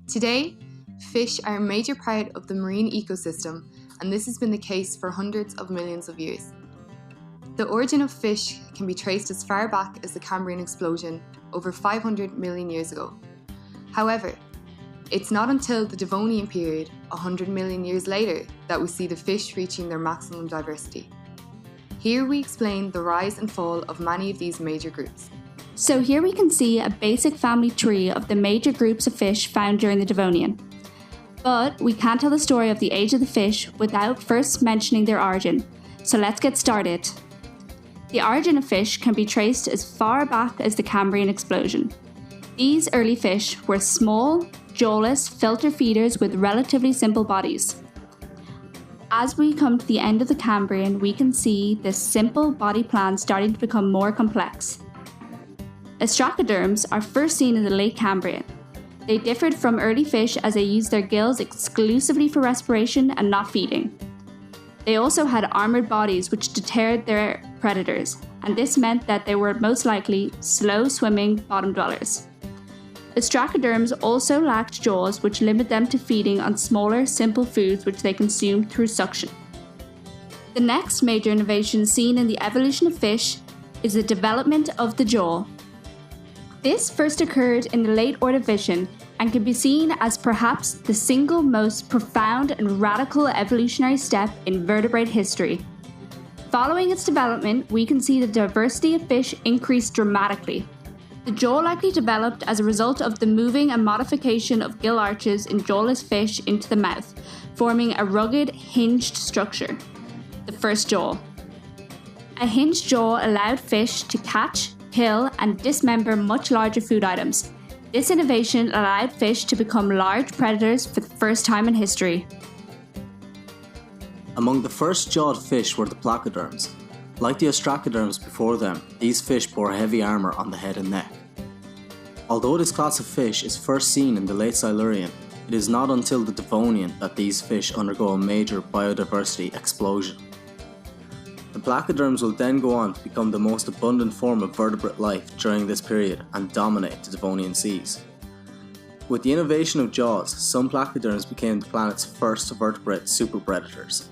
Today, fish are a major part of the marine ecosystem, and this has been the case for hundreds of millions of years. The origin of fish can be traced as far back as the Cambrian explosion over 500 million years ago. However, it's not until the Devonian period, 100 million years later, that we see the fish reaching their maximum diversity. Here we explain the rise and fall of many of these major groups. So here we can see a basic family tree of the major groups of fish found during the Devonian. But we can't tell the story of the age of the fish without first mentioning their origin. So let's get started. The origin of fish can be traced as far back as the Cambrian explosion. These early fish were small, jawless filter feeders with relatively simple bodies. As we come to the end of the Cambrian, we can see this simple body plan starting to become more complex. Ostracoderms are first seen in the late Cambrian. They differed from early fish as they used their gills exclusively for respiration and not feeding. They also had armoured bodies which deterred their predators, and this meant that they were most likely slow-swimming bottom dwellers. Ostracoderms also lacked jaws which limit them to feeding on smaller, simple foods which they consumed through suction. The next major innovation seen in the evolution of fish is the development of the jaw. This first occurred in the late Ordovician and can be seen as perhaps the single most profound and radical evolutionary step in vertebrate history. Following its development, we can see the diversity of fish increase dramatically. The jaw likely developed as a result of the moving and modification of gill arches in jawless fish into the mouth, forming a rugged, hinged structure, the first jaw. A hinged jaw allowed fish to catch, kill, and dismember much larger food items. This innovation allowed fish to become large predators for the first time in history. Among the first jawed fish were the placoderms. Like the ostracoderms before them, these fish bore heavy armour on the head and neck. Although this class of fish is first seen in the late Silurian, it is not until the Devonian that these fish undergo a major biodiversity explosion. The placoderms will then go on to become the most abundant form of vertebrate life during this period and dominate the Devonian seas. With the innovation of jaws, some placoderms became the planet's first vertebrate superpredators.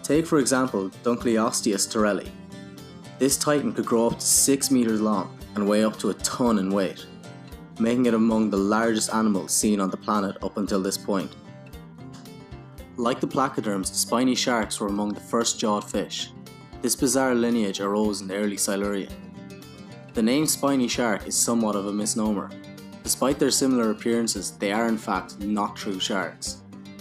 Take for example Dunkleosteus torelli. This titan could grow up to 6 meters long and weigh up to a ton in weight, making it among the largest animals seen on the planet up until this point. Like the placoderms, spiny sharks were among the first jawed fish. This bizarre lineage arose in the early Silurian. The name spiny shark is somewhat of a misnomer. Despite their similar appearances, they are in fact not true sharks.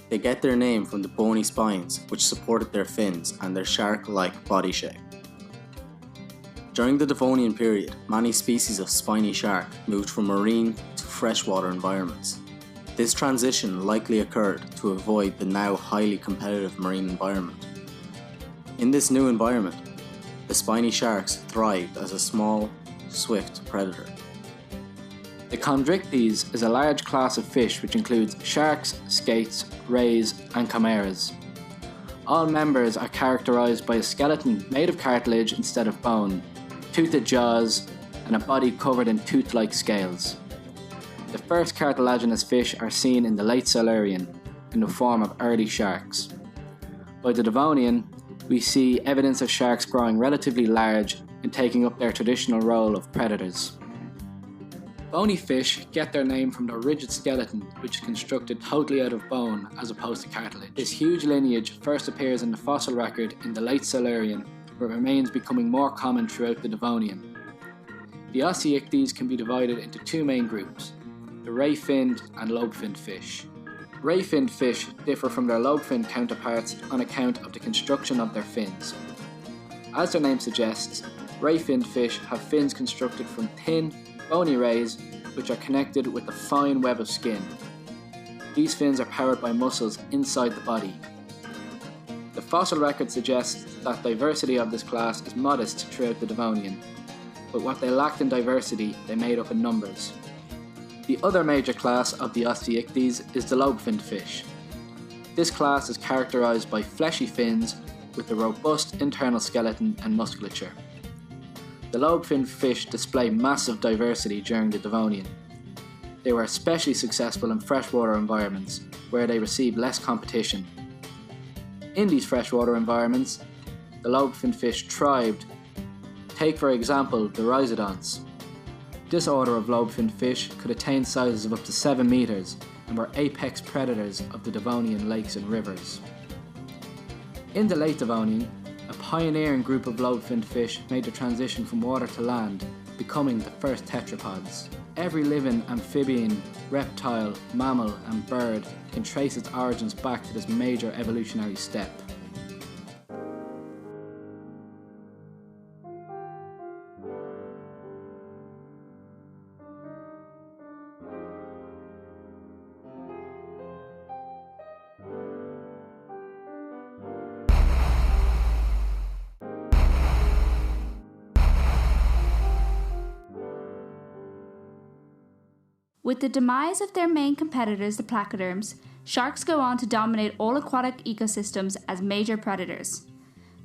They get their name from the bony spines which supported their fins and their shark-like body shape. During the Devonian period, many species of spiny shark moved from marine to freshwater environments. This transition likely occurred to avoid the now highly competitive marine environment. In this new environment, the spiny sharks thrived as a small, swift predator. The chondrichthyes is a large class of fish which includes sharks, skates, rays, and chimeras. All members are characterized by a skeleton made of cartilage instead of bone, toothed jaws, and a body covered in tooth-like scales. The first cartilaginous fish are seen in the late Silurian in the form of early sharks. By the Devonian, we see evidence of sharks growing relatively large and taking up their traditional role of predators. Bony fish get their name from their rigid skeleton, which is constructed totally out of bone as opposed to cartilage. This huge lineage first appears in the fossil record in the late Silurian, but remains becoming more common throughout the Devonian. The Osteichthyes can be divided into two main groups, the ray-finned and lobe-finned fish. Ray-finned fish differ from their lobe-finned counterparts on account of the construction of their fins. As their name suggests, ray-finned fish have fins constructed from thin, bony rays which are connected with a fine web of skin. These fins are powered by muscles inside the body. The fossil record suggests that diversity of this class is modest throughout the Devonian, but what they lacked in diversity they made up in numbers. The other major class of the Osteichthyes is the lobe-finned fish. This class is characterized by fleshy fins with a robust internal skeleton and musculature. The lobe-finned fish display massive diversity during the Devonian. They were especially successful in freshwater environments, where they received less competition. In these freshwater environments, the lobe-finned fish thrived. Take for example the rhizodonts. This order of lobe-finned fish could attain sizes of up to 7 meters and were apex predators of the Devonian lakes and rivers. In the late Devonian, a pioneering group of lobe-finned fish made the transition from water to land, becoming the first tetrapods. Every living amphibian, reptile, mammal and bird can trace its origins back to this major evolutionary step. With the demise of their main competitors, the placoderms, sharks go on to dominate all aquatic ecosystems as major predators.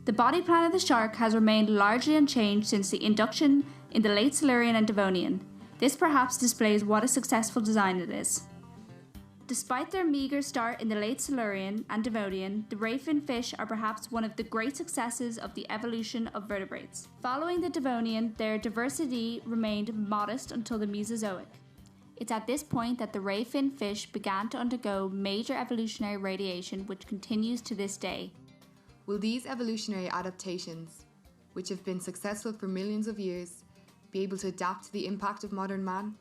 The body plan of the shark has remained largely unchanged since the induction in the late Silurian and Devonian. This perhaps displays what a successful design it is. Despite their meagre start in the late Silurian and Devonian, the ray-fin fish are perhaps one of the great successes of the evolution of vertebrates. Following the Devonian, their diversity remained modest until the Mesozoic. It's at this point that the ray-fin fish began to undergo major evolutionary radiation, which continues to this day. Will these evolutionary adaptations, which have been successful for millions of years, be able to adapt to the impact of modern man?